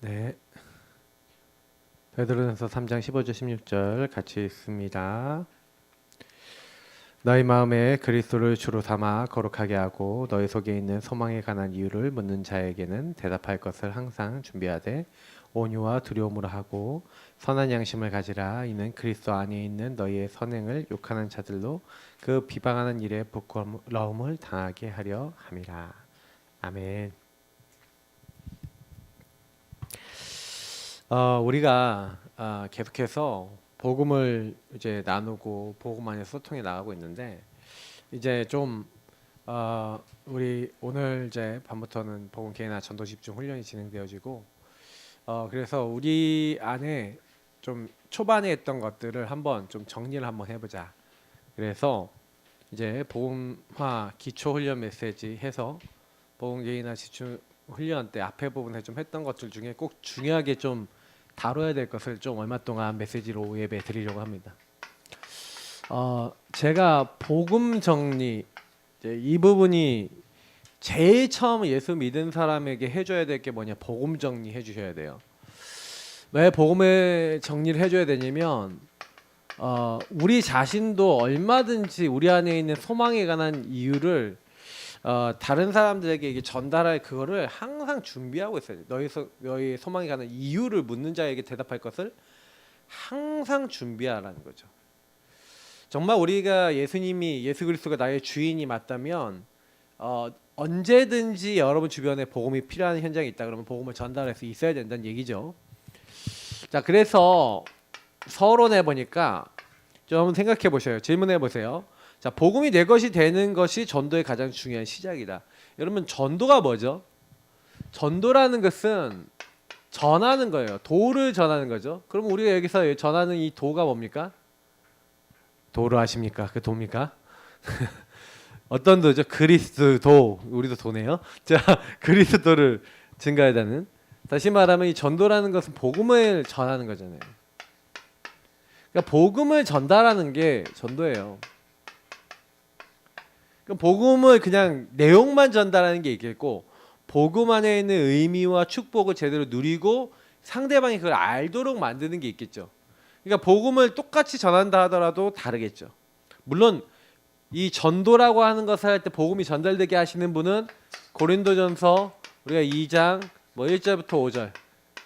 네, 베드로전서 3장 15절 16절 같이 읽습니다. 너희 마음에 그리스도를 주로 삼아 거룩하게 하고 너희 속에 있는 소망에 관한 이유를 묻는 자에게는 대답할 것을 항상 준비하되 온유와 두려움으로 하고 선한 양심을 가지라. 이는 그리스도 안에 있는 너희의 선행을 욕하는 자들로 그 비방하는 일에 부끄러움을 당하게 하려 함이라. 아멘. 우리가 계속해서 복음을 이제 나누고 복음 안에서 소통해 나가고 있는데 이제 좀 우리 오늘 이제 밤부터는 복음 개인화 전도 집중 훈련이 진행되어지고 그래서 우리 안에 좀 초반에 했던 것들을 한번 좀 정리를 한번 해보자. 그래서 이제 복음화 기초 훈련 메시지 해서 복음 개인화 집중 훈련 때 앞에 부분에 좀 했던 것들 중에 꼭 중요하게 좀 다뤄야 될 것을 좀 얼마 동안 메시지로 예배 드리려고 합니다. 제가 복음 정리 이 부분이 제일 처음 예수 믿은 사람에게 해줘야 될 게 뭐냐, 복음 정리 해주셔야 돼요. 왜 복음의 정리를 해줘야 되냐면 우리 자신도 얼마든지 우리 안에 있는 소망에 관한 이유를 다른 사람들에게 이게 전달할 그거를 항상 준비하고 있어요. 너희 소망에 관한 이유를 묻는 자에게 대답할 것을 항상 준비하라는 거죠. 정말 우리가 예수 그리스도가 나의 주인이 맞다면 언제든지 여러분 주변에 복음이 필요한 현장이 있다 그러면 복음을 전달할 수 있어야 된다는 얘기죠. 자, 그래서 서론해 보니까 좀 생각해 보세요. 질문해 보세요. 자, 복음이 내 것이 되는 것이 전도의 가장 중요한 시작이다. 여러분, 전도가 뭐죠? 전도라는 것은 전하는 거예요. 도를 전하는 거죠. 그럼 우리가 여기서 전하는 이 도가 뭡니까? 도로 아십니까? 그 도입니까? 어떤 도죠? 그리스도. 우리도 도네요. 자, 그리스도를 증가하다는. 다시 말하면 이 전도라는 것은 복음을 전하는 거잖아요. 그러니까 복음을 전달하는 게 전도예요. 복음을 그냥 내용만 전달하는 게 있겠고, 복음 안에 있는 의미와 축복을 제대로 누리고 상대방이 그걸 알도록 만드는 게 있겠죠. 그러니까 복음을 똑같이 전한다 하더라도 다르겠죠. 물론 이 전도라고 하는 것을 할 때 복음이 전달되게 하시는 분은 고린도전서 우리가 2장 1절부터 5절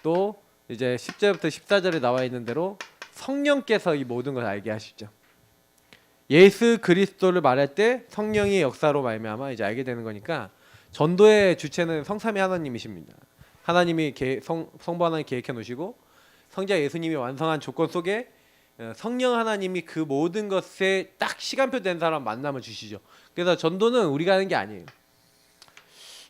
또 이제 10절부터 14절에 나와 있는 대로 성령께서 이 모든 걸 알게 하시죠. 예수 그리스도를 말할 때 성령의 역사로 말미암아 이제 알게 되는 거니까 전도의 주체는 성삼위 하나님이십니다. 하나님이 성부 하나님 계획해 놓으시고 성자 예수님이 완성한 조건 속에 성령 하나님이 그 모든 것에 딱 시간표 된 사람 만남을 주시죠. 그래서 전도는 우리가 하는 게 아니에요.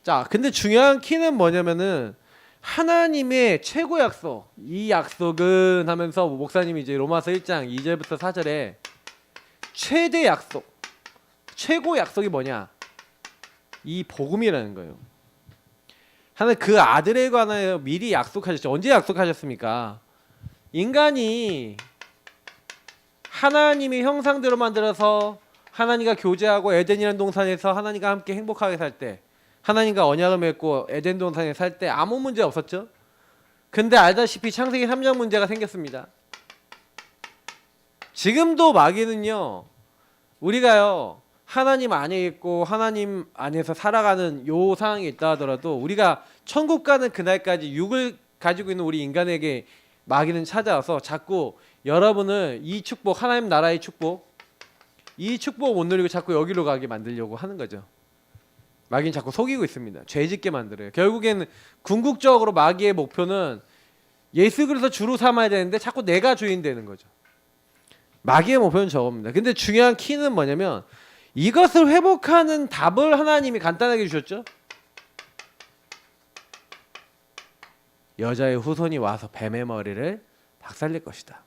자, 근데 중요한 키는 뭐냐면은 하나님의 최고 약속, 이 약속은 하면서 목사님이 이제 로마서 1장 2절부터 4절에 최대 약속, 최고 약속이 뭐냐? 이 복음이라는 거예요. 하나님 그 아들에 관하여 미리 약속하셨죠. 언제 약속하셨습니까? 인간이 하나님이 형상대로 만들어서 하나님과 교제하고 에덴이라는 동산에서 하나님과 함께 행복하게 살 때, 하나님과 언약을 맺고 에덴 동산에 살 때 아무 문제 없었죠. 근데 알다시피 창세기 3장 문제가 생겼습니다. 지금도 마귀는요, 우리가요 하나님 안에 있고 하나님 안에서 살아가는 요 상황이 있다 하더라도 우리가 천국 가는 그날까지 육을 가지고 있는 우리 인간에게 마귀는 찾아와서 자꾸 여러분을 이 축복, 하나님 나라의 축복, 이 축복 못 누리고 자꾸 여기로 가게 만들려고 하는 거죠. 마귀는 자꾸 속이고 있습니다. 죄짓게 만들어요. 결국에는 궁극적으로 마귀의 목표는 예수 그리스도 주로 삼아야 되는데 자꾸 내가 주인 되는 거죠. 마귀의 목표는 저겁니다. 근데 중요한 키는 뭐냐면 이것을 회복하는 답을 하나님이 간단하게 주셨죠. 여자의 후손이 와서 뱀의 머리를 박살낼 것이다.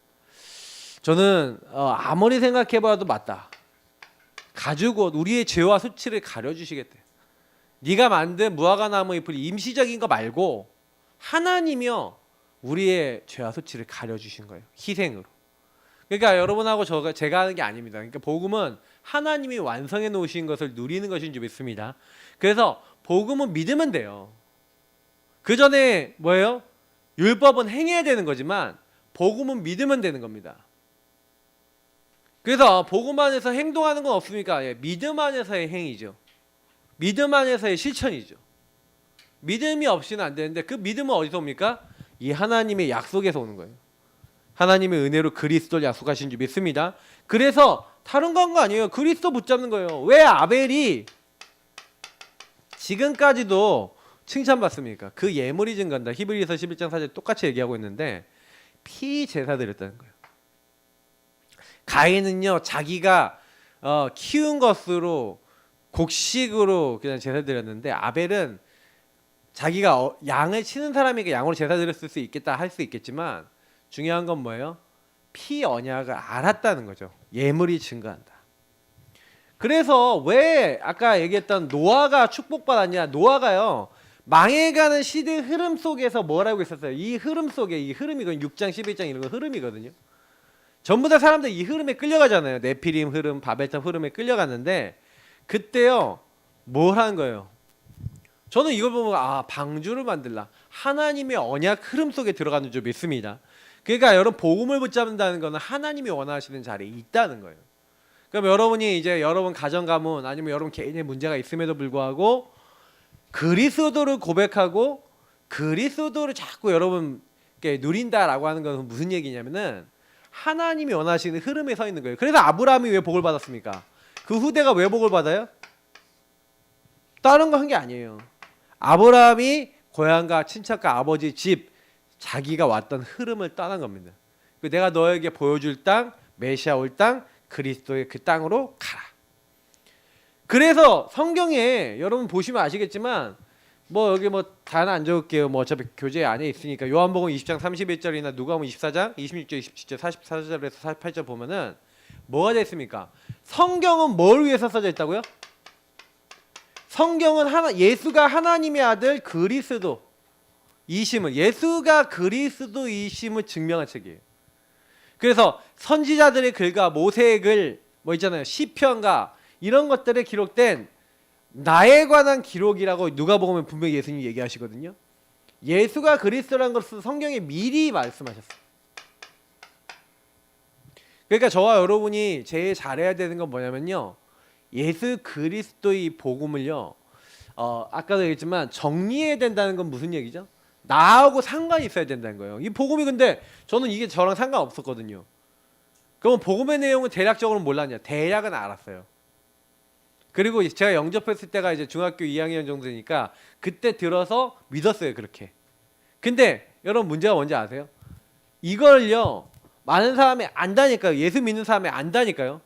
저는 아무리 생각해봐도 맞다. 가죽옷, 우리의 죄와 수치를 가려주시겠대요. 네가 만든 무화과 나무 잎을 임시적인 거 말고 하나님이요 우리의 죄와 수치를 가려주신 거예요. 희생으로. 그러니까 여러분하고 제가 하는 게 아닙니다. 그러니까 복음은 하나님이 완성해 놓으신 것을 누리는 것인 줄 믿습니다. 그래서 복음은 믿으면 돼요. 그 전에 뭐예요? 율법은 행해야 되는 거지만 복음은 믿으면 되는 겁니다. 그래서 복음 안에서 행동하는 건 없습니까? 예, 믿음 안에서의 행위죠. 믿음 안에서의 실천이죠. 믿음이 없이는 안 되는데 그 믿음은 어디서 옵니까? 이 하나님의 약속에서 오는 거예요. 하나님의 은혜로 그리스도를 약속하신 줄 믿습니다. 그래서 다른 거 아니에요. 그리스도 붙잡는 거예요. 왜 아벨이 지금까지도 칭찬받습니까? 그 예물이 증거한다. 히브리서 11장 4절 똑같이 얘기하고 있는데 피 제사 드렸다는 거예요. 가인은요 자기가 키운 것으로 곡식으로 그냥 제사 드렸는데 아벨은 자기가 양을 치는 사람에게 양으로 제사 드렸을 수 있겠다 할 수 있겠지만 중요한 건 뭐예요? 피 언약을 알았다는 거죠. 예물이 증거한다. 그래서 왜 아까 얘기했던 노아가 축복받았냐? 노아가요 망해가는 시대의 흐름 속에서 뭘 하고 있었어요? 이 흐름 속에 이 흐름이 6장 11장 이런 거 흐름이거든요. 전부 다 사람들 이 흐름에 끌려가잖아요. 네피림 흐름, 바벨탑 흐름에 끌려갔는데 그때요 뭘 하는 거예요? 저는 이걸 보면 방주를 만들라. 하나님의 언약 흐름 속에 들어가는 줄 믿습니다. 그러니까 여러분 복음을 붙잡는다는 것은 하나님이 원하시는 자리에 있다는 거예요. 그럼 여러분이 이제 여러분 가정 가문 아니면 여러분 개인의 문제가 있음에도 불구하고 그리스도를 고백하고 그리스도를 자꾸 여러분께 누린다라고 하는 것은 무슨 얘기냐면은 하나님이 원하시는 흐름에 서 있는 거예요. 그래서 아브라함이 왜 복을 받았습니까? 그 후대가 왜 복을 받아요? 다른 거 한 게 아니에요. 아브라함이 고향과 친척과 아버지 집 자기가 왔던 흐름을 떠난 겁니다. 내가 너에게 보여줄 땅, 메시아 올 땅, 그리스도의 그 땅으로 가라. 그래서 성경에 여러분 보시면 아시겠지만 여기 다 안 적을게요. 어차피 교재 안에 있으니까 요한복음 20장 31절이나 누가복음 24장 26절, 27절, 44절에서 48절 보면은 뭐가 되어 있습니까? 성경은 뭘 위해서 써져 있다고요? 성경은 예수가 하나님의 아들 그리스도 이심을 예수가 그리스도이심을 증명한 책이에요. 그래서 선지자들의 글과 모세의 글 있잖아요. 시편과 이런 것들에 기록된 나에 관한 기록이라고 누가복음에 분명히 예수님이 얘기하시거든요. 예수가 그리스도라는 것을 성경에 미리 말씀하셨어요. 그러니까 저와 여러분이 제일 잘해야 되는 건 뭐냐면요. 예수 그리스도의 복음을요. 아까도 얘기했지만 정리해야 된다는 건 무슨 얘기죠? 나하고 상관이 있어야 된다는 거예요. 이 복음이 근데 저는 이게 저랑 상관없었거든요. 그럼 복음의 내용은 대략적으로 몰랐냐? 대략은 알았어요. 그리고 제가 영접했을 때가 이제 중학교 2학년 정도 되니까 그때 들어서 믿었어요. 그렇게. 근데 여러분 문제가 뭔지 아세요? 이걸요 많은 사람이 안다니까요. 예수 믿는 사람이 안다니까요.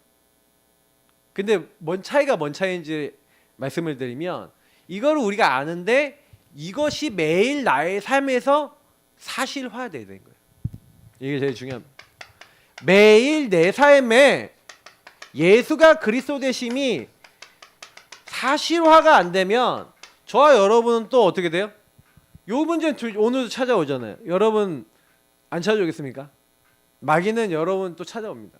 근데 뭔 차이인지 말씀을 드리면 이거를 우리가 아는데 이것이 매일 나의 삶에서 사실화돼야 되는 거예요. 이게 제일 중요합니다. 매일 내 삶에 예수가 그리스도 되심이 사실화가 안 되면 저와 여러분은 또 어떻게 돼요? 요 문제는 오늘도 찾아오잖아요. 여러분 안 찾아오겠습니까? 마귀는 여러분 또 찾아옵니다.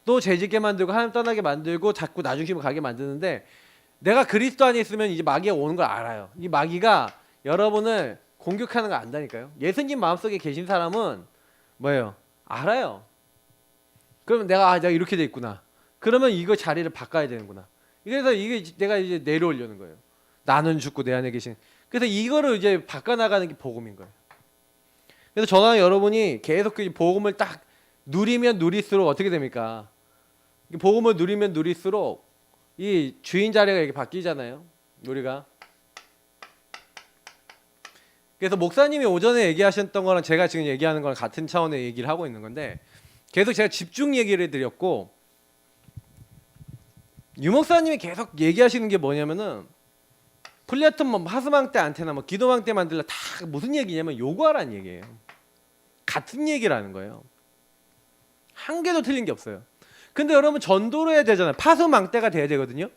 또 죄짓게 만들고 하나님 떠나게 만들고 자꾸 나중심을 가게 만드는데 내가 그리스도 안에 있으면 이제 마귀가 오는 걸 알아요. 이 마귀가 여러분을 공격하는 거 안다니까요. 예수님 마음속에 계신 사람은 뭐예요? 알아요. 그러면 내가 이렇게 돼 있구나. 그러면 이거 자리를 바꿔야 되는구나. 그래서 이게 내가 이제 내려오려는 거예요. 나는 죽고 내 안에 계신. 그래서 이거를 이제 바꿔나가는 게 복음인 거예요. 그래서 저나 여러분이 계속 그 복음을 딱 누리면 누릴수록 어떻게 됩니까? 복음을 누리면 누릴수록 이 주인 자리가 이렇게 바뀌잖아요. 우리가. 그래서 목사님이 오전에 얘기하셨던 거랑 제가 지금 얘기하는 거랑 같은 차원의 얘기를 하고 있는 건데 계속 제가 집중 얘기를 드렸고 유 목사님이 계속 얘기하시는 게 뭐냐면은 플랫폼 하스망 때 안테나 기도망 때 만들라 다 무슨 얘기냐면 요구하라는 얘기예요. 같은 얘기라는 거예요. 한 개도 틀린 게 없어요. 근데 여러분 전도를 해야 되잖아요. 파수망대가 돼야 되거든요.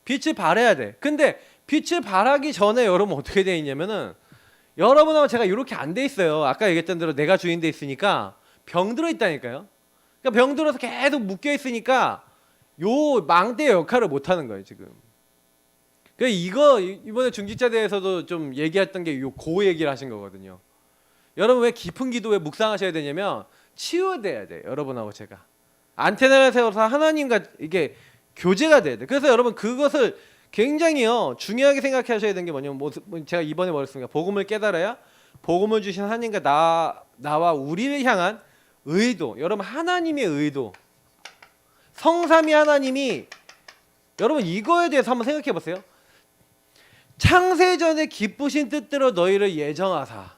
빛을 발해야 돼. 근데 빛을 발하기 전에 여러분 어떻게 돼 있냐면은 여러분하고 제가 이렇게 안 돼 있어요. 아까 얘기했던 대로 내가 주인 돼 있으니까 병들어 있다니까요. 그러니까 병들어서 계속 묶여 있으니까 요 망대의 역할을 못 하는 거예요, 지금. 그러니까 이거 이번에 중직자대에서도 좀 얘기했던 게 요 고 얘기를 하신 거거든요. 여러분 왜 깊은 기도 왜 묵상하셔야 되냐면 치유돼야 돼. 여러분하고 제가 안테나를 세워서 하나님과 이게 교제가 돼야 돼. 그래서 여러분 그것을 굉장히요 중요하게 생각하셔야 되는 게 뭐냐면 제가 이번에 말했습니다. 복음을 깨달아야 복음을 주신 하나님과 나와 우리를 향한 의도, 여러분 하나님의 의도, 성삼위 하나님이 여러분 이거에 대해서 한번 생각해 보세요. 창세전에 기쁘신 뜻대로 너희를 예정하사.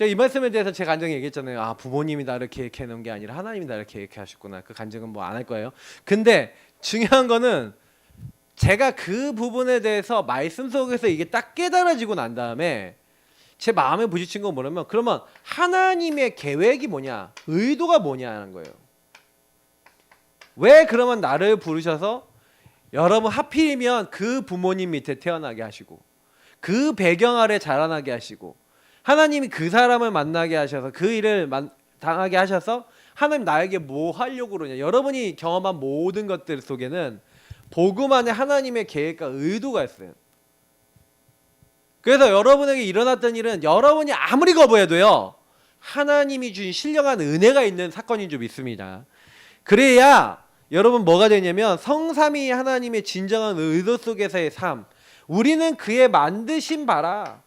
이 말씀에 대해서 제 간증 얘기했잖아요. 아, 부모님이 나를 계획해 놓은 게 아니라 하나님이 나를 계획해 하셨구나. 그 간증은 뭐 안 할 거예요. 근데 중요한 거는 제가 그 부분에 대해서 말씀 속에서 이게 딱 깨달아지고 난 다음에 제 마음에 부딪힌 건 뭐냐면, 그러면 하나님의 계획이 뭐냐, 의도가 뭐냐는 거예요. 왜 그러면 나를 부르셔서 여러분 하필이면 그 부모님 밑에 태어나게 하시고 그 배경 아래 자라나게 하시고 하나님이 그 사람을 만나게 하셔서 그 일을 당하게 하셔서 하나님 나에게 뭐 하려고 그러냐. 여러분이 경험한 모든 것들 속에는 복음 안에 하나님의 계획과 의도가 있어요. 그래서 여러분에게 일어났던 일은 여러분이 아무리 거부해도요 하나님이 주신 신령한 은혜가 있는 사건인 줄 믿습니다. 그래야 여러분 뭐가 되냐면 성삼위 하나님의 진정한 의도 속에서의 삶, 우리는 그의 만드신 바라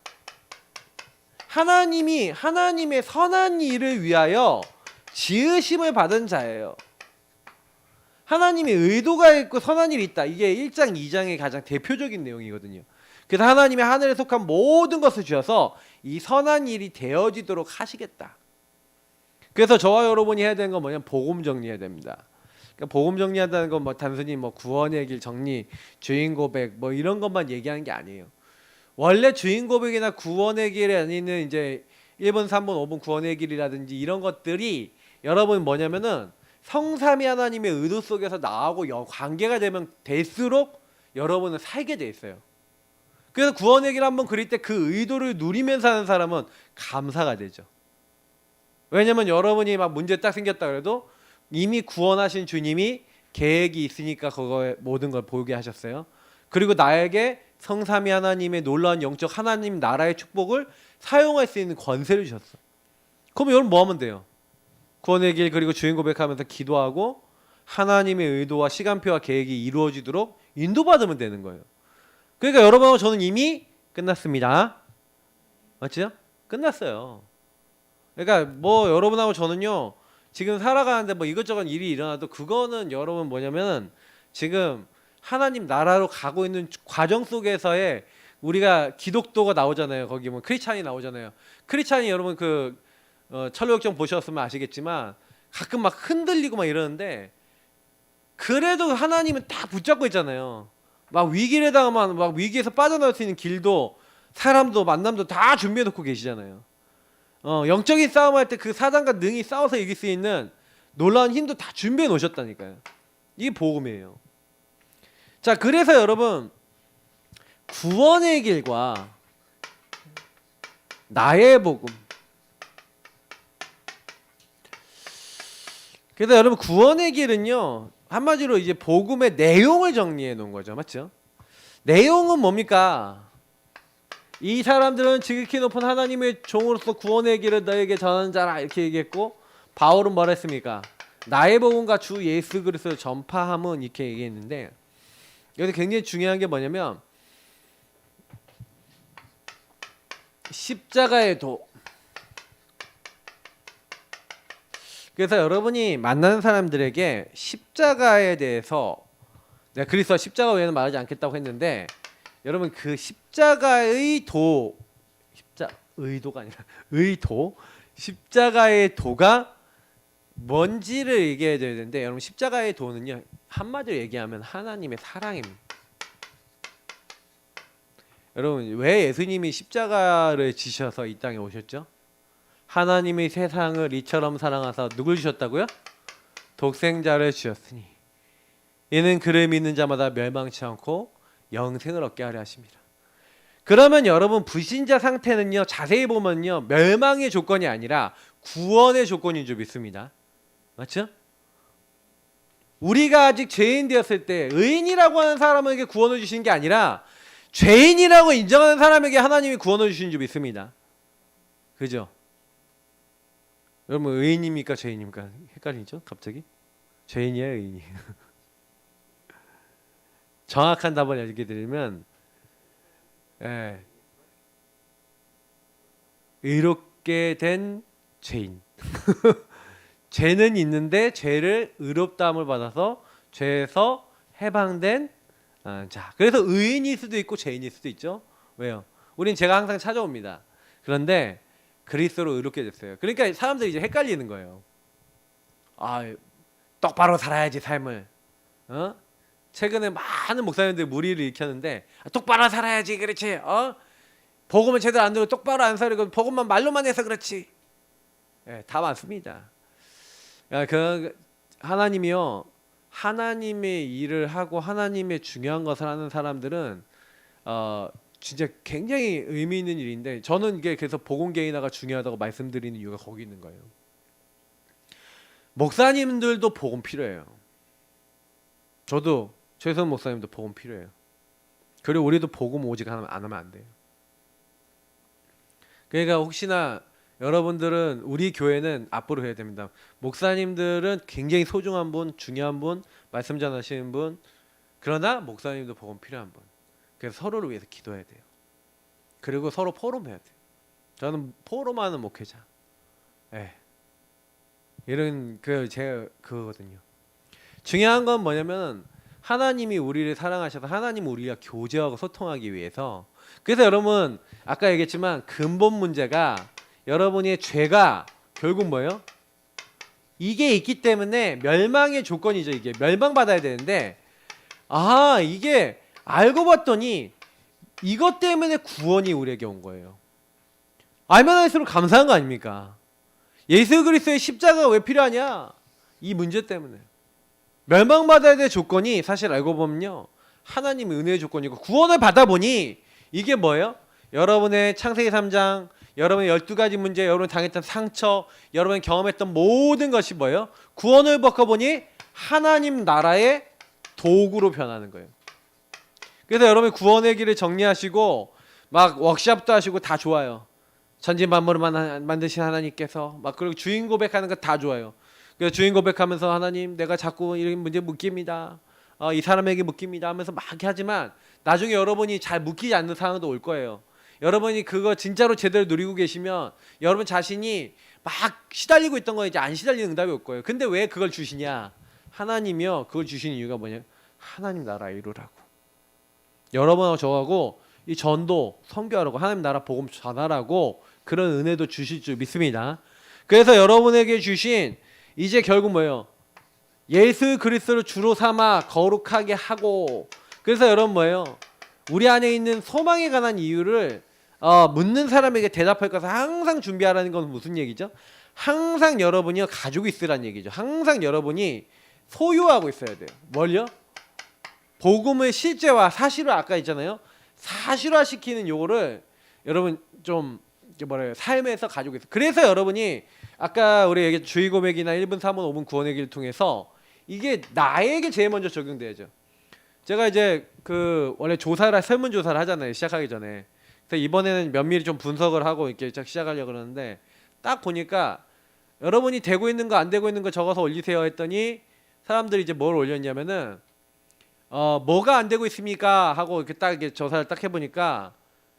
하나님이 하나님의 선한 일을 위하여 지으심을 받은 자예요. 하나님의 의도가 있고 선한 일이 있다. 이게 1장 2장의 가장 대표적인 내용이거든요. 그래서 하나님이 하늘에 속한 모든 것을 주셔서 이 선한 일이 되어지도록 하시겠다. 그래서 저와 여러분이 해야 되는 건 뭐냐면 복음 정리해야 됩니다. 그러니까 복음 정리한다는 건 뭐 단순히 뭐 구원의 길 정리, 주인 고백 뭐 이런 것만 얘기하는 게 아니에요. 원래 주인 고백이나 구원의 길에 아니는 이제 1번, 3번, 5번 구원의 길이라든지 이런 것들이 여러분 뭐냐면은 성삼위 하나님의 의도 속에서 나하고 관계가 되면 될수록 여러분은 살게 돼 있어요. 그래서 구원의 길 한번 그릴 때 그 의도를 누리면서 하는 사람은 감사가 되죠. 왜냐면 여러분이 막 문제 딱 생겼다 그래도 이미 구원하신 주님이 계획이 있으니까 그거에 모든 걸 보게 하셨어요. 그리고 나에게 성삼위 하나님의 놀라운 영적 하나님 나라의 축복을 사용할 수 있는 권세를 주셨어. 그럼 여러분 뭐 하면 돼요? 구원의 길 그리고 주인 고백하면서 기도하고 하나님의 의도와 시간표와 계획이 이루어지도록 인도받으면 되는 거예요. 그러니까 여러분하고 저는 이미 끝났습니다. 맞죠? 끝났어요. 그러니까 뭐 여러분하고 저는요 지금 살아가는데 뭐 이것저것 일이 일어나도 그거는 여러분 뭐냐면 지금 하나님 나라로 가고 있는 과정 속에서의 우리가 기독도가 나오잖아요. 거기 뭐 크리스찬이 나오잖아요. 크리스찬이 여러분 그 철로역정 보셨으면 아시겠지만 가끔 막 흔들리고 막 이러는데 그래도 하나님은 딱 붙잡고 있잖아요. 막 위기를 당하면 막 위기에서 빠져나올 수 있는 길도 사람도 만남도 다 준비해 놓고 계시잖아요. 영적인 싸움할 때 그 사단과 능히 싸워서 이길 수 있는 놀라운 힘도 다 준비해 놓으셨다니까요. 이게 복음이에요. 자, 그래서 여러분 구원의 길과 나의 복음. 그래서 여러분 구원의 길은요 한마디로 이제 복음의 내용을 정리해 놓은 거죠. 맞죠? 내용은 뭡니까? 이 사람들은 지극히 높은 하나님의 종으로서 구원의 길을 너에게 전하는 자라 이렇게 얘기했고, 바울은 뭐라 했습니까? 나의 복음과 주 예수 그리스도를 전파함은 이렇게 얘기했는데, 여기서 굉장히 중요한 게 뭐냐면 십자가의 도. 그래서 여러분이 만나는 사람들에게 십자가에 대해서, 내가 그리스도와 십자가 외에는 말하지 않겠다고 했는데, 여러분 그 십자가의 도, 의도가 아니라 의도, 십자가의 도가 뭔지를 얘기해야 되는데, 여러분 십자가의 도는요 한마디로 얘기하면 하나님의 사랑입니다. 여러분 왜 예수님이 십자가를 지셔서 이 땅에 오셨죠? 하나님의 세상을 이처럼 사랑하사 누굴 주셨다고요? 독생자를 주셨으니 이는 그를 믿는 자마다 멸망치 않고 영생을 얻게 하려 하십니다. 그러면 여러분 불신자 상태는요 자세히 보면요 멸망의 조건이 아니라 구원의 조건인 줄 믿습니다. 맞죠? 우리가 아직 죄인 되었을 때 의인이라고 하는 사람에게 구원을 주신 게 아니라 죄인이라고 인정하는 사람에게 하나님이 구원을 주신 줄 믿습니다. 그죠? 여러분 의인입니까 죄인입니까? 헷갈리죠? 갑자기? 죄인이에요, 의인이? 정확한 답을 알려드리면 예, 의롭게 된 죄인. 죄는 있는데 죄를 의롭다함을 받아서 죄에서 해방된 자. 그래서 의인일 수도 있고 죄인일 수도 있죠. 왜요? 우린 죄가 항상 찾아옵니다. 그런데 그리스도로 의롭게 됐어요. 그러니까 사람들이 이제 헷갈리는 거예요. 아, 똑바로 살아야지 삶을. 어? 최근에 많은 목사님들 무리를 일으켰는데 똑바로 살아야지 그렇지. 복음을 제대로 안 들고 똑바로 안 살고 복음만 말로만 해서 그렇지. 예, 다 맞습니다. 그 하나님이요, 하나님의 일을 하고 하나님의 중요한 것을 하는 사람들은 진짜 굉장히 의미 있는 일인데 저는 이게 그래서 복음 개인화가 중요하다고 말씀드리는 이유가 거기 있는 거예요. 목사님들도 복음 필요해요. 저도 최선 목사님도 복음 필요해요. 그리고 우리도 복음 오직 안 하면 안 돼요. 그러니까 혹시나 여러분들은 우리 교회는 앞으로 해야 됩니다. 목사님들은 굉장히 소중한 분, 중요한 분, 말씀 전하시는 분, 그러나 목사님도 복음 필요한 분. 그래서 서로를 위해서 기도해야 돼요. 그리고 서로 포럼해야 돼요. 저는 포럼하는 목회자. 예. 이런 제가 그거거든요. 중요한 건 뭐냐면 하나님이 우리를 사랑하셔서 하나님 우리가 교제하고 소통하기 위해서. 그래서 여러분 아까 얘기했지만 근본 문제가 여러분의 죄가 결국 뭐예요? 이게 있기 때문에 멸망의 조건이죠. 이게 멸망받아야 되는데 이게 알고 봤더니 이것 때문에 구원이 우리에게 온 거예요. 알면 할수록 감사한 거 아닙니까? 예수 그리스도의 십자가가 왜 필요하냐? 이 문제 때문에. 멸망받아야 될 조건이 사실 알고 보면요, 하나님의 은혜의 조건이고 구원을 받아보니 이게 뭐예요? 여러분의 창세기 3장, 여러분의 12가지 문제, 여러분이 당했던 상처, 여러분이 경험했던 모든 것이 뭐예요? 구원을 받고 보니 하나님 나라의 도구로 변하는 거예요. 그래서 여러분이 구원의 길을 정리하시고 막 워크숍도 하시고 다 좋아요. 천지만물을 만드신 하나님께서 막 그리고 주인 고백하는 거 다 좋아요. 그래서 주인 고백하면서 하나님 내가 자꾸 이런 문제 묻깁니다. 이 사람에게 묻깁니다 하면서 막 하지만 나중에 여러분이 잘 묻히지 않는 상황도 올 거예요. 여러분이 그거 진짜로 제대로 누리고 계시면 여러분 자신이 막 시달리고 있던 거 이제 안 시달리는 응답이 올 거예요. 근데 왜 그걸 주시냐? 하나님이요, 그걸 주시는 이유가 뭐냐? 하나님 나라 이루라고. 여러분하고 저하고 이 전도 선교하라고, 하나님 나라 복음 전하라고 그런 은혜도 주실 줄 믿습니다. 그래서 여러분에게 주신 이제 결국 뭐예요? 예수 그리스도를 주로 삼아 거룩하게 하고. 그래서 여러분 뭐예요? 우리 안에 있는 소망에 관한 이유를 묻는 사람에게 대답할 것을 항상 준비하라는 건 무슨 얘기죠? 항상 여러분이 가지고 있으라는 얘기죠. 항상 여러분이 소유하고 있어야 돼요. 뭘요? 복음의 실제와 사실을 아까 있잖아요. 사실화 시키는 요거를 여러분 좀 삶에서 가지고 있어요. 그래서 여러분이 아까 우리 얘기 주의 고백이나 1분, 3분, 5분 구원의 길을 통해서 이게 나에게 제일 먼저 적용돼야죠. 제가 이제 원래 설문 조사를 하잖아요. 시작하기 전에. 그래서 이번에는 면밀히 좀 분석을 하고 이렇게 시작하려고 그러는데 딱 보니까 여러분이 되고 있는 거 안 되고 있는 거 적어서 올리세요 했더니 사람들이 이제 뭘 올렸냐면은 뭐가 안 되고 있습니까? 하고 이렇게 딱 이렇게 조사를 딱 해보니까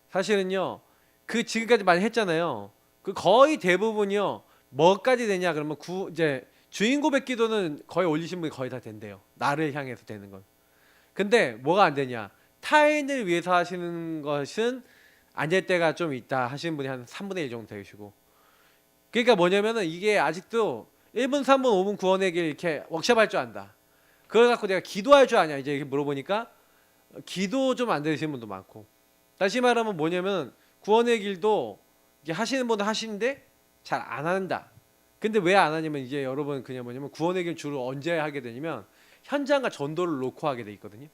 사실은요, 그 지금까지 많이 했잖아요. 그 거의 대부분이요, 뭐까지 되냐 그러면 이제 주인 고백 기도는 거의 올리신 분이 거의 다 된대요. 나를 향해서 되는 건. 근데 뭐가 안 되냐? 타인을 위해서 하시는 것은 안 될 때가 좀 있다 하시는 분이 한 3분의 1 정도 되시고. 그러니까 뭐냐면은 이게 아직도 1분, 3분, 5분 구원의 길 이렇게 워크숍할 줄 안다. 그걸 갖고 내가 기도할 줄 아냐 이제 이렇게 물어보니까 기도 좀 안 되시는 분도 많고. 다시 말하면 뭐냐면 구원의 길도 이게 하시는 분은 하시는데 잘 안 한다. 근데 왜 안 하냐면 이제 여러분 그냥 뭐냐면 구원의 길 주로 언제 하게 되냐면 현장과 전도를 놓고 하게 돼 있거든요.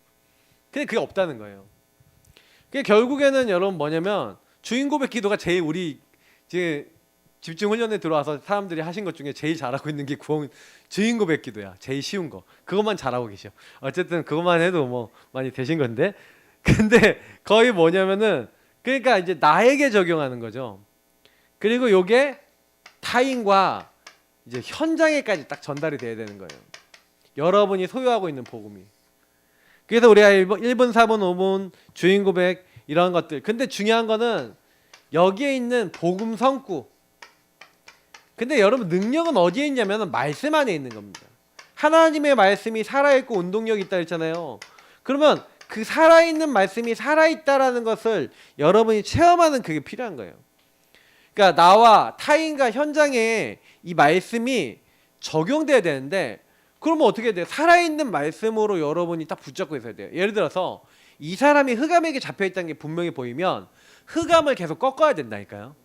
근데 그게 없다는 거예요. 그게 결국에는 여러분 뭐냐면 주인 고백 기도가 제일 우리 이제 집중 훈련에 들어와서 사람들이 하신 것 중에 제일 잘하고 있는 게 주인 고백 기도야. 제일 쉬운 거. 그것만 잘하고 계셔. 어쨌든 그것만 해도 뭐 많이 되신 건데. 근데 거의 뭐냐면은 그러니까 이제 나에게 적용하는 거죠. 그리고 요게 타인과 이제 현장에까지 딱 전달이 돼야 되는 거예요. 여러분이 소유하고 있는 복음이. 그래서 우리가 1분, 4분, 5분 주인 고백 이런 것들. 근데 중요한 거는 여기에 있는 복음 성구. 근데 여러분 능력은 어디에 있냐면 말씀 안에 있는 겁니다. 하나님의 말씀이 살아있고 운동력이 있다 했잖아요. 그러면 그 살아있는 말씀이 살아있다라는 것을 여러분이 체험하는 그게 필요한 거예요. 그러니까 나와 타인과 현장에 이 말씀이 적용돼야 되는데 그러면 어떻게 돼요? 살아있는 말씀으로 여러분이 딱 붙잡고 있어야 돼요. 예를 들어서 이 사람이 흑암에게 잡혀있다는 게 분명히 보이면 흑암을 계속 꺾어야 된다니까요.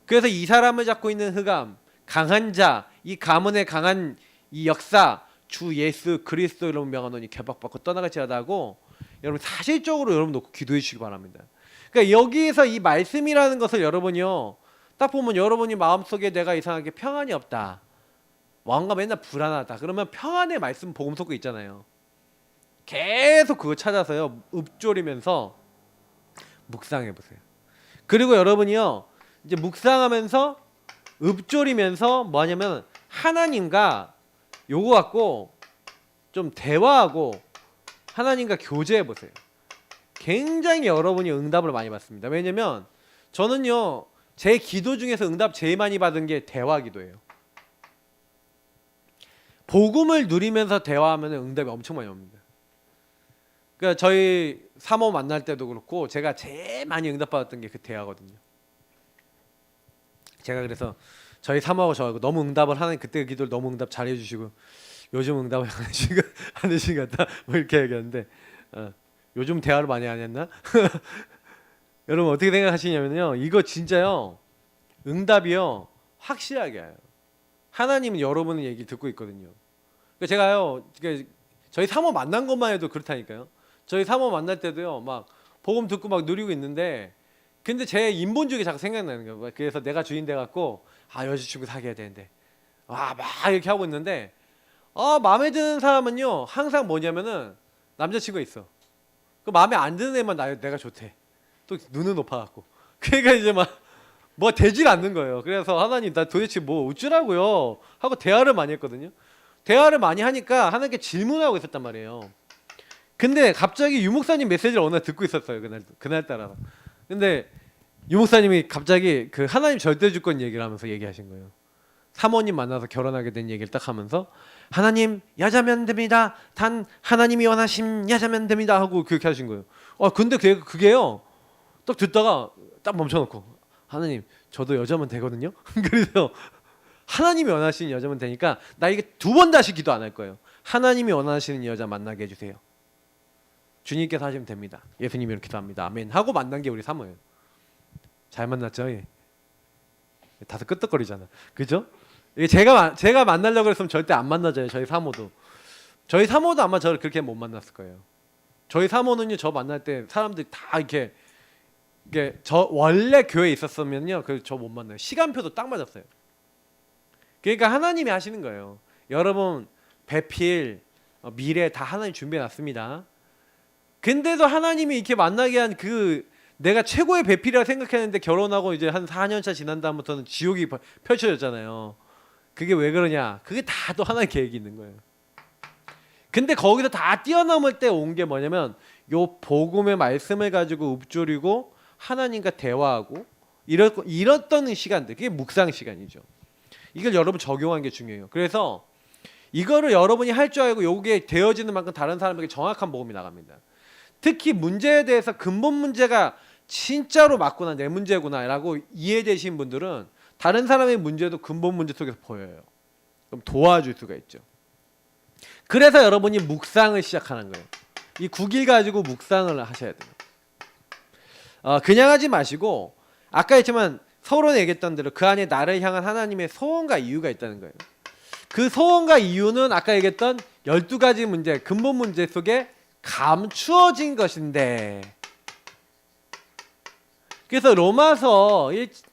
그래서 이 사람을 잡고 있는 흑암, 강한 자, 이 가문의 강한 이 역사, 주 예수 그리스도 이런 명하노니 개박받고 떠나갈지라다 하고 여러분 사실적으로 여러분 놓고 기도해 주시기 바랍니다. 그러니까 여기에서 이 말씀이라는 것을 여러분이요 딱 보면 여러분이 마음속에 내가 이상하게 평안이 없다, 뭔가 맨날 불안하다, 그러면 평안의 말씀 복음 속에 있잖아요. 계속 그거 찾아서요 읊조리면서 묵상해 보세요. 그리고 여러분이요 이제 묵상하면서 읊조리면서 뭐냐면 하나님과 요거 갖고 좀 대화하고 하나님과 교제해 보세요. 굉장히 여러분이 응답을 많이 받습니다. 왜냐면 저는요 제 기도 중에서 응답 제일 많이 받은 게 대화 기도예요. 복음을 누리면서 대화하면 응답이 엄청 많이 옵니다. 그러니까 저희 사모 만날 때도 그렇고 제가 제일 많이 응답받았던 게 그 대화거든요. 제가 그래서 저희 사모하고 저 너무 응답을 하는 그때 기도를 너무 응답 잘해 주시고 요즘 응답을 안 하신 것 같다 뭐 이렇게 얘기하는데 요즘 대화를 많이 안 했나? 여러분 어떻게 생각하시냐면요 이거 진짜요 응답이요 확실하게 와요. 하나님은 여러분의 얘기 듣고 있거든요. 그러니까 제가요 저희 사모 만난 것만 해도 그렇다니까요. 저희 사모 만날 때도요 막 복음 듣고 막 누리고 있는데 근데 제 인본주의가 자꾸 생각나는 거예요. 그래서 내가 주인 돼 갖고 여자친구 사귀어야 되는데 막 이렇게 하고 있는데 마음에 드는 사람은요 항상 뭐냐면은 남자친구가 있어. 그 마음에 안 드는 애만 내가 좋대. 또 눈은 높아갖고 그러니까 이제 막 뭐 되질 않는 거예요. 그래서 하나님 나 도대체 뭐 어쩌라고요 하고 대화를 많이 했거든요. 대화를 많이 하니까 하나님께 질문하고 있었단 말이에요. 근데 갑자기 유목사님 메시지를 어느 날 듣고 있었어요. 그날따라. 근데 유목사님이 갑자기 그 하나님 절대주권 얘기를 하면서 얘기하신 거예요. 사모님 만나서 결혼하게 된 얘기를 딱 하면서 하나님 여자면 됩니다. 단 하나님이 원하신 여자면 됩니다 하고 그렇게 하신 거예요. 근데 그게요 딱 듣다가 딱 멈춰놓고 하나님 저도 여자면 되거든요. 그래서 하나님이 원하시는 여자면 되니까 나 이게 두 번 다시 기도 안 할 거예요. 하나님이 원하시는 여자 만나게 해주세요. 주님께서 하시면 됩니다. 예수님이 이렇게 기도합니다. 아멘 하고 만난 게 우리 사모예요. 잘 만났죠? 예. 다들 끄떡거리잖아. 그죠? 이게 제가 만나려고 했으면 절대 안 만나져요. 저희 사모도 아마 저를 그렇게 못 만났을 거예요. 저희 사모는요 저 만날 때 사람들이 다 이게 저 원래 교회에 있었으면요 저 못 만나요. 시간표도 딱 맞았어요. 그러니까 하나님이 하시는 거예요. 여러분 배필 미래 다 하나님 준비해 놨습니다. 근데도 하나님이 이렇게 만나게 한 내가 최고의 배필이라 생각했는데 결혼하고 이제 한 4년차 지난 다음부터는 지옥이 펼쳐졌잖아요. 그게 왜 그러냐? 그게 다 또 하나의 계획이 있는 거예요. 근데 거기서 다 뛰어넘을 때 온 게 뭐냐면 요 복음의 말씀을 가지고 읊조리고 하나님과 대화하고 이랬던 시간들, 그게 묵상 시간이죠. 이걸 여러분 적용한 게 중요해요. 그래서 이거를 여러분이 할 줄 알고 요게 되어지는 만큼 다른 사람에게 정확한 복음이 나갑니다. 특히 문제에 대해서 근본 문제가 진짜로 맞구나 내 문제구나 라고 이해되신 분들은 다른 사람의 문제도 근본 문제 속에서 보여요. 그럼 도와줄 수가 있죠. 그래서 여러분이 묵상을 시작하는 거예요. 이 9일 가지고 묵상을 하셔야 돼요. 그냥 하지 마시고 아까 했지만 서론에 얘기했던 대로 그 안에 나를 향한 하나님의 소원과 이유가 있다는 거예요. 그 소원과 이유는 아까 얘기했던 12가지 문제, 근본 문제 속에 감추어진 것인데, 그래서 로마서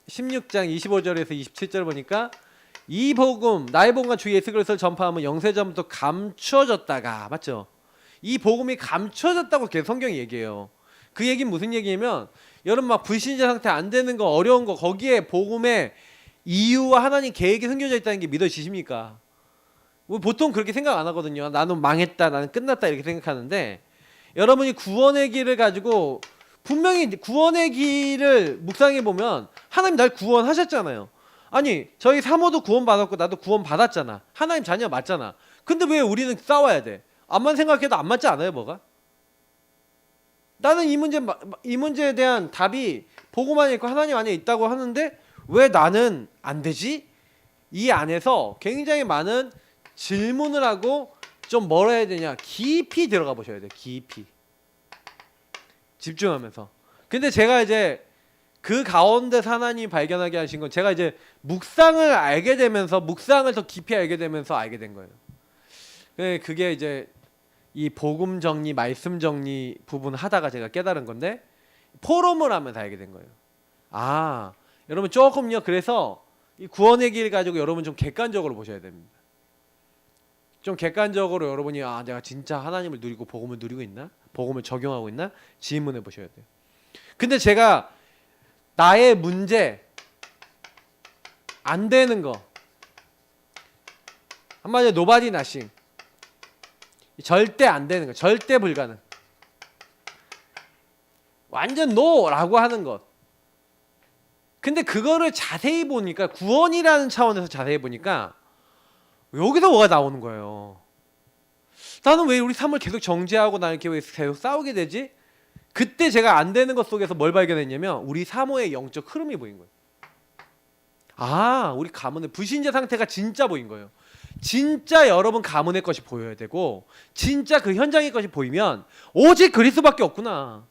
16장 25절에서 27절 보니까 이 복음 나의 복음과 주 예수 그리스도를 전파하면 영세전부터 감추어졌다가, 맞죠? 이 복음이 감추어졌다고 계속 성경이 얘기해요. 그 얘기는 무슨 얘기냐면 여러분 막 불신자 상태 안 되는 거 어려운 거 거기에 복음에 이유와 하나님 계획이 숨겨져 있다는 게 믿어지십니까? 보통 그렇게 생각 안 하거든요. 나는 망했다, 나는 끝났다 이렇게 생각하는데 여러분이 구원의 길을 가지고 분명히 구원의 길을 묵상해 보면 하나님 날 구원하셨잖아요. 아니 저희 사모도 구원받았고 나도 구원받았잖아. 하나님 자녀 맞잖아. 근데 왜 우리는 싸워야 돼? 암만 생각해도 안 맞지 않아요 뭐가? 나는 이 문제에 대한 답이 보고만 있고 하나님 안에 있다고 하는데 왜 나는 안 되지? 이 안에서 굉장히 많은 질문을 하고 좀 뭐라 해야 되냐 깊이 들어가 보셔야 돼요. 깊이 집중하면서. 근데 제가 이제 그 가운데서 하나님이 발견하게 하신 건 제가 이제 묵상을 알게 되면서 묵상을 더 깊이 알게 되면서 알게 된 거예요. 그게 이제 이 복음 정리, 말씀 정리 부분 하다가 제가 깨달은 건데 포럼을 하면서 알게 된 거예요. 아, 여러분 조금요. 그래서 이 구원의 길 가지고 여러분 좀 객관적으로 보셔야 됩니다. 좀 객관적으로 여러분이 아 내가 진짜 하나님을 누리고 복음을 누리고 있나? 복음을 적용하고 있나? 질문해 보셔야 돼요. 근데 제가 나의 문제 안 되는 거 한마디로 nobody nothing 절대 안 되는 거 절대 불가능 완전 no라고 하는 것 근데 그거를 자세히 보니까 구원이라는 차원에서 자세히 보니까 여기서 뭐가 나오는 거예요. 나는 왜 우리 삶을 계속 정죄하고 나는 이렇게 왜 계속 싸우게 되지? 그때 제가 안 되는 것 속에서 뭘 발견했냐면 우리 사모의 영적 흐름이 보인 거예요. 아, 우리 가문의 불신자 상태가 진짜 보인 거예요. 진짜 여러분 가문의 것이 보여야 되고 진짜 그 현장의 것이 보이면 오직 그리스도밖에 없구나.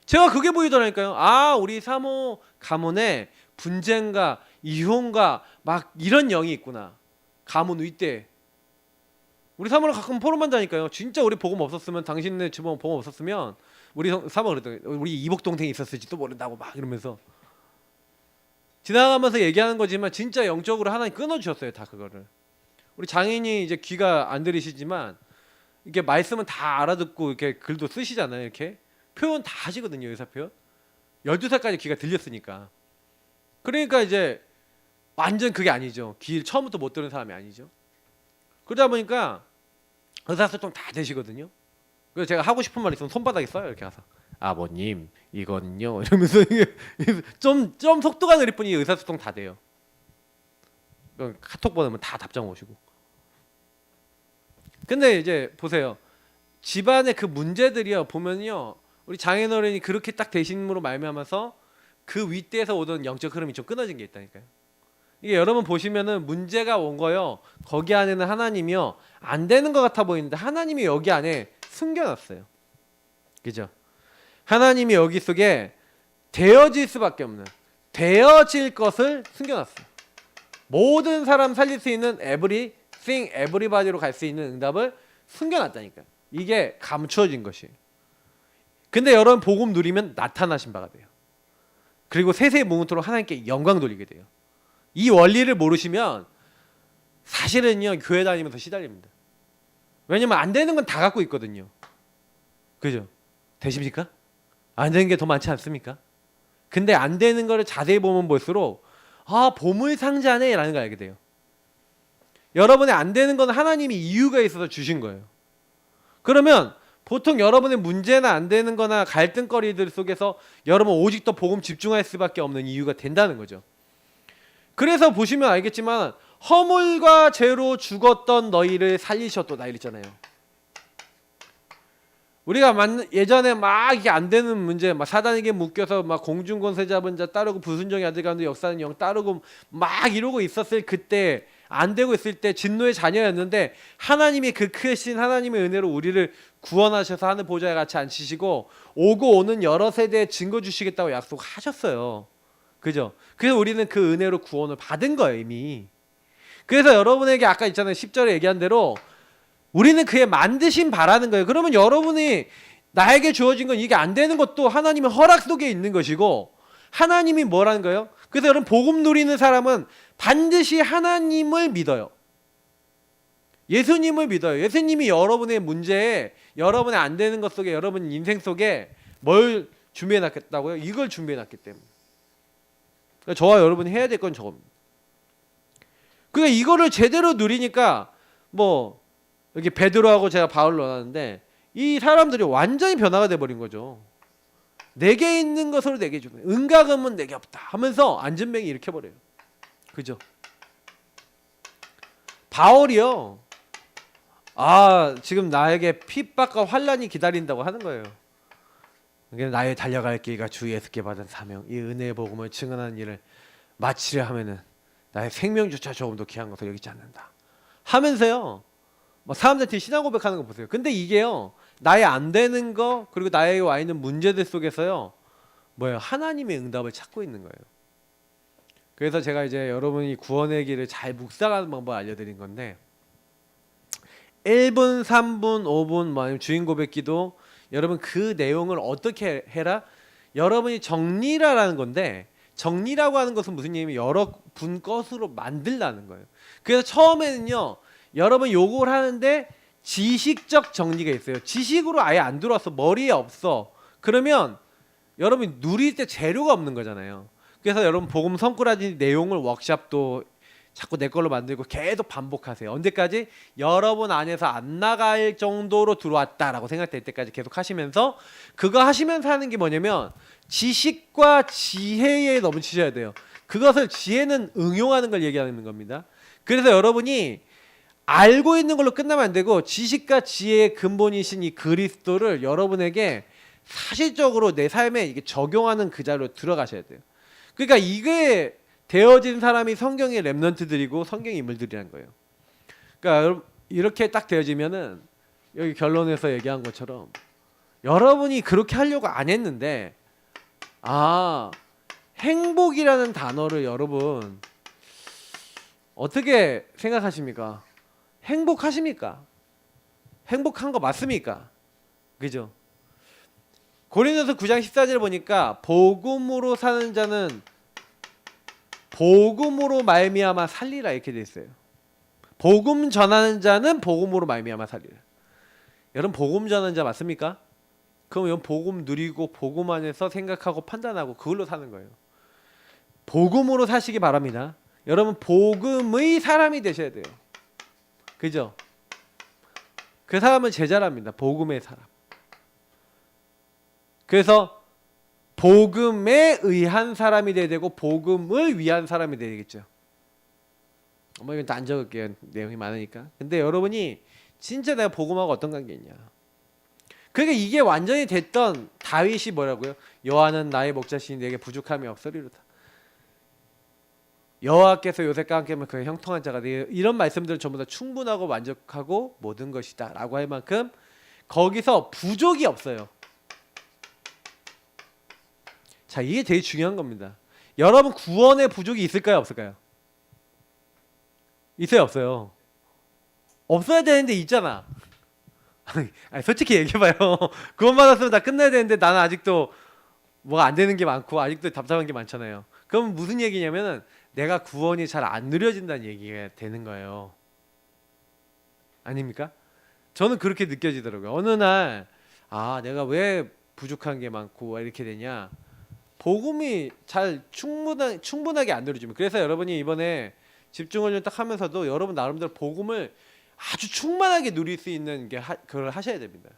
제가 그게 보이더라니까요. 아, 우리 사모 가문에 분쟁과 이혼과 막 이런 영이 있구나. 가문 윗대. 우리 사모를 가끔 포럼한다니까요. 진짜 우리 복음 없었으면 당신네 주먹 복음 없었으면 우리 사모 그랬더니 우리 이복 동생이 있었을지도 모른다고 막 이러면서 지나가면서 얘기하는 거지만 진짜 영적으로 하나님 끊어주셨어요. 다 그거를. 우리 장인이 이제 귀가 안 들리시지만 이렇게 말씀은 다 알아듣고 이렇게 글도 쓰시잖아요. 이렇게 표현 다 하시거든요. 의사 표현. 12살까지 귀가 들렸으니까. 그러니까 이제 완전 그게 아니죠. 귀를 처음부터 못 들은 사람이 아니죠. 그러다 보니까 의사소통 다 되시거든요. 그래서 제가 하고 싶은 말 있으면 손바닥에 써요. 이렇게 가서 아버님 이거는요 이러면서 좀 속도가 느릴 뿐이 의사소통 다 돼요. 카톡 보내면 다 답장 오시고. 근데 이제 보세요. 집안의 그 문제들이요 보면요 우리 장인어른이 그렇게 딱 대신으로 말미암아서 그 윗대에서 오던 영적 흐름이 좀 끊어진 게 있다니까요. 이게 여러분 보시면은 문제가 온 거요. 거기 안에는 하나님이요 안 되는 것 같아 보이는데 하나님이 여기 안에 숨겨놨어요. 그죠? 하나님이 여기 속에 되어질 수밖에 없는 되어질 것을 숨겨놨어요. 모든 사람 살릴 수 있는 everything, everybody로 갈 수 있는 응답을 숨겨놨다니까요. 이게 감추어진 것이에요. 근데 여러분 복음 누리면 나타나신 바가 돼요. 그리고 세세무문토록 하나님께 영광 돌리게 돼요. 이 원리를 모르시면 사실은요 교회 다니면서 시달립니다. 왜냐면 안 되는 건 다 갖고 있거든요. 그죠? 되십니까? 안 되는 게 더 많지 않습니까? 근데 안 되는 거를 자세히 보면 볼수록 아 보물상자네 라는 걸 알게 돼요. 여러분의 안 되는 건 하나님이 이유가 있어서 주신 거예요. 그러면 보통 여러분의 문제나 안 되는 거나 갈등거리들 속에서 여러분 오직 더 복음 집중할 수밖에 없는 이유가 된다는 거죠. 그래서 보시면 알겠지만 허물과 죄로 죽었던 너희를 살리셨도다 이랬잖아요. 우리가 예전에 막 이게 안 되는 문제, 막 사단에게 묶여서 막 공중권세 잡은 자 따르고 불순종의 아들 가운데 역사는 영 따르고 막 이러고 있었을 그때 안 되고 있을 때 진노의 자녀였는데 하나님이 그 크신 하나님의 은혜로 우리를 구원하셔서 하늘 보좌에 같이 앉히시고 오고 오는 여러 세대에 증거 주시겠다고 약속하셨어요. 그죠? 그래서 우리는 그 은혜로 구원을 받은 거예요 이미. 그래서 여러분에게 아까 있잖아요 10절에 얘기한 대로 우리는 그의 만드심 바라는 거예요. 그러면 여러분이 나에게 주어진 건 이게 안 되는 것도 하나님의 허락 속에 있는 것이고 하나님이 뭐라는 거예요? 그래서 여러분 복음 누리는 사람은 반드시 하나님을 믿어요. 예수님을 믿어요. 예수님이 여러분의 문제에 여러분의 안 되는 것 속에 여러분 인생 속에 뭘 준비해 놨겠다고요? 이걸 준비해 놨기 때문에. 그러니까 저와 여러분이 해야 될 건 저겁니다. 그러니까 이거를 제대로 누리니까 뭐 여기 베드로하고 제가 바울을 넣었는데 이 사람들이 완전히 변화가 돼버린 거죠. 내게 있는 것으로 내게 주는 은과금은 내게 없다 하면서 안전뱅이 일으켜버려요. 그죠? 바울이요. 지금 나에게 핍박과 환란이 기다린다고 하는 거예요. 나의 달려갈 길과 주 예수께 받은 사명, 이 은혜의 복음을 증언하는 일을 마치려 하면은 나의 생명조차 조금도 귀한 것을 여기지 않는다 하면서요. 뭐 사람들한테 신앙 고백하는 거 보세요. 근데 이게요, 나의 안 되는 거 그리고 나에게 와 있는 문제들 속에서요, 뭐예요? 하나님의 응답을 찾고 있는 거예요. 그래서 제가 이제 여러분이 구원의 길을 잘 묵상하는 방법을 알려드린 건데 1분, 3분, 5분 뭐 아니면 주인 고백 기도, 여러분 그 내용을 어떻게 해라? 여러분이 정리라는 건데, 정리라고 하는 것은 무슨 얘기냐면 여러 분 것으로 만들라는 거예요. 그래서 처음에는요, 여러분 요걸 하는데 지식적 정리가 있어요. 지식으로 아예 안 들어왔어, 머리에 없어. 그러면 여러분이 누릴 때 재료가 없는 거잖아요. 그래서 여러분 복음 성구라든지 내용을 워크샵도 자꾸 내 걸로 만들고 계속 반복하세요. 언제까지? 여러분 안에서 안 나갈 정도로 들어왔다라고 생각될 때까지 계속 하시면서, 그거 하시면서 하는 게 뭐냐면 지식과 지혜에 넘치셔야 돼요. 그것을, 지혜는 응용하는 걸 얘기하는 겁니다. 그래서 여러분이 알고 있는 걸로 끝나면 안 되고 지식과 지혜의 근본이신 이 그리스도를 여러분에게 사실적으로 내 삶에 이게 적용하는 그 자리로 들어가셔야 돼요. 그러니까 이게 되어진 사람이 성경의 렘넌트들이고 성경의 인물들이란 거예요. 그러니까 이렇게 딱 되어지면은 여기 결론에서 얘기한 것처럼 여러분이 그렇게 하려고 안 했는데, 행복이라는 단어를 여러분 어떻게 생각하십니까? 행복하십니까? 행복한 거 맞습니까? 그죠? 고린도서 9장 14절을 보니까 복음으로 사는 자는 복음으로 말미암아 살리라 이렇게 돼 있어요. 복음 전하는 자는 복음으로 말미암아 살리라. 여러분 복음 전하는 자 맞습니까? 그럼 여러분 복음 누리고 복음 안에서 생각하고 판단하고 그걸로 사는 거예요. 복음으로 사시기 바랍니다. 여러분 복음의 사람이 되셔야 돼요. 그죠? 그 사람은 제자랍니다. 복음의 사람. 그래서 복음에 의한 사람이 돼야 되고 복음을 위한 사람이 돼야겠죠. 이건 또 안 적을게요. 내용이 많으니까. 근데 여러분이 진짜 내가 복음하고 어떤 관계 있냐. 그러니까 이게 완전히 됐던 다윗이 뭐라고요? 여호와는 나의 목자시니 내게 부족함이 없으리로다. 여호와께서 요셉과 함께하면 그의 형통한 자가 되어, 이런 말씀들은 전부 다 충분하고 만족하고 모든 것이다 라고 할 만큼 거기서 부족이 없어요. 자, 이게 되게 중요한 겁니다. 여러분 구원의 부족이 있을까요, 없을까요? 있어요, 없어요? 없어야 되는데 있잖아. 아니, 솔직히 얘기해봐요. 구원 받았으면 다 끝나야 되는데 나는 아직도 뭐가 안 되는 게 많고 아직도 답답한 게 많잖아요. 그럼 무슨 얘기냐면은 내가 구원이 잘 안 누려진다는 얘기가 되는 거예요. 아닙니까? 저는 그렇게 느껴지더라고요. 어느 날 내가 왜 부족한 게 많고 왜 이렇게 되냐, 복음이 잘 충분하게 안 누려지면. 그래서 여러분이 이번에 집중을 딱 하면서도 여러분 나름대로 복음을 아주 충만하게 누릴 수 있는 게 그걸 하셔야 됩니다.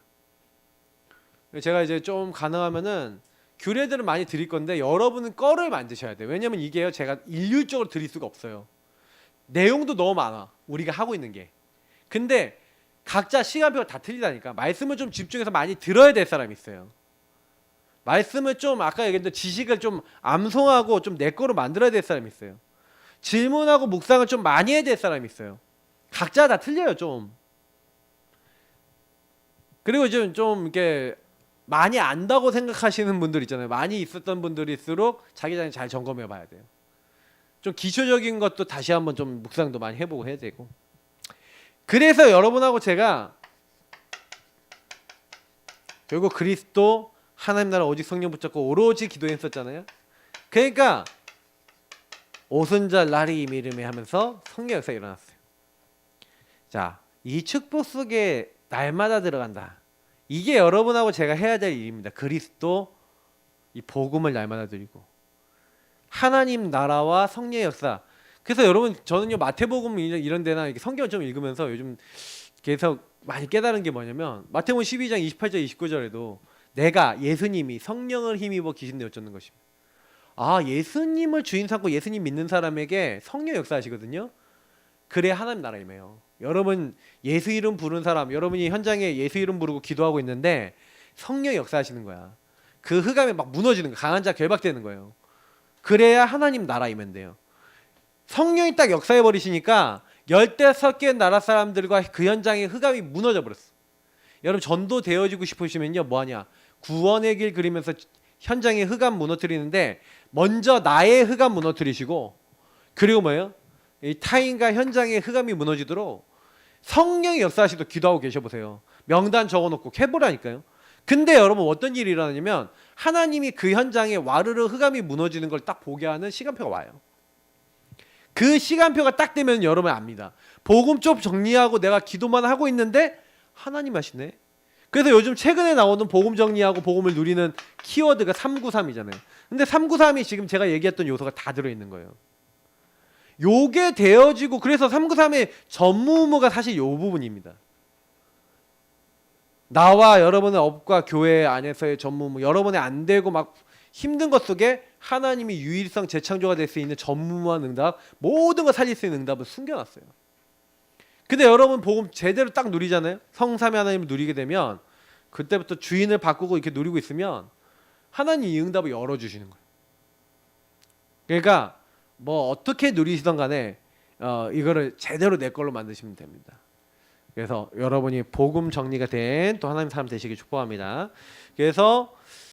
제가 이제 좀 가능하면은 규례들을 많이 드릴 건데 여러분은 거를 만드셔야 돼요. 왜냐면 이게요, 제가 일률적으로 드릴 수가 없어요. 내용도 너무 많아, 우리가 하고 있는 게. 근데 각자 시간표가 다 틀리다니까. 말씀을 좀 집중해서 많이 들어야 될 사람이 있어요. 말씀을 좀, 아까 얘기했던 지식을 좀 암송하고 좀 내 거로 만들어야 될 사람이 있어요. 질문하고 묵상을 좀 많이 해야 될 사람이 있어요. 각자 다 틀려요, 좀. 그리고 좀 이렇게 많이 안다고 생각하시는 분들 있잖아요. 많이 있었던 분들일수록 자기 자신 잘 점검해 봐야 돼요. 좀 기초적인 것도 다시 한번 좀 묵상도 많이 해보고 해야 되고. 그래서 여러분하고 제가 결국 그리스도, 하나님 나라 오직 성령 붙잡고 오로지 기도했었잖아요. 그러니까 오순절 날이 이미름에 하면서 성령 역사가 일어났어요. 자, 이 축복 속에 날마다 들어간다. 이게 여러분하고 제가 해야 될 일입니다. 그리스도 이 복음을 날마다 드리고 하나님 나라와 성령의 역사. 그래서 여러분 저는요 마태복음 이런 데나 이렇게 성경을 좀 읽으면서 요즘 계속 많이 깨달은 게 뭐냐면 마태복음 12장 28절 29절에도 내가 예수님이 성령을 힘입어 귀신 내어쫓는 것입니다. 아, 예수님을 주인 삼고 예수님 믿는 사람에게 성령 역사하시거든요. 그래야 하나님 나라 임해요. 여러분 예수 이름 부르는 사람, 여러분이 현장에 예수 이름 부르고 기도하고 있는데 성령 역사하시는 거야. 그 흑암이 막 무너지는 거야. 강한 자 결박되는 거예요. 그래야 하나님 나라 임면 돼요. 성령이 딱 역사해 버리시니까 15개 나라 사람들과 그 현장의 흑암이 무너져 버렸어. 여러분 전도 되어지고 싶으시면요 뭐하냐, 구원의 길 그리면서 현장의 흑암 무너뜨리는데 먼저 나의 흑암 무너뜨리시고, 그리고 뭐예요? 이 타인과 현장의 흑암이 무너지도록 성령의 역사하시도록 기도하고 계셔보세요. 명단 적어놓고 해보라니까요. 근데 여러분 어떤 일이 일어나냐면 하나님이 그 현장에 와르르 흑암이 무너지는 걸 딱 보게 하는 시간표가 와요. 그 시간표가 딱 되면 여러분 압니다. 복음 좀 정리하고 내가 기도만 하고 있는데 하나님 하시네. 그래서 요즘 최근에 나오는 복음 정리하고 복음을 누리는 키워드가 393이잖아요. 근데 393이 지금 제가 얘기했던 요소가 다 들어있는 거예요. 요게 되어지고, 그래서 393의 전무후무가 사실 요 부분입니다. 나와 여러분의 업과 교회 안에서의 전무후무, 여러분의 안 되고 막 힘든 것 속에 하나님이 유일성 재창조가 될 수 있는 전무후무한 응답, 모든 걸 살릴 수 있는 응답을 숨겨놨어요. 근데 여러분 복음 제대로 딱 누리잖아요. 성삼위 하나님을 누리게 되면 그때부터 주인을 바꾸고 이렇게 누리고 있으면 하나님 이 응답을 열어주시는 거예요. 그러니까 뭐 어떻게 누리시던 간에 이거를 제대로 내 걸로 만드시면 됩니다. 그래서 여러분이 복음 정리가 된 또 하나님 사람 되시길 축복합니다. 그래서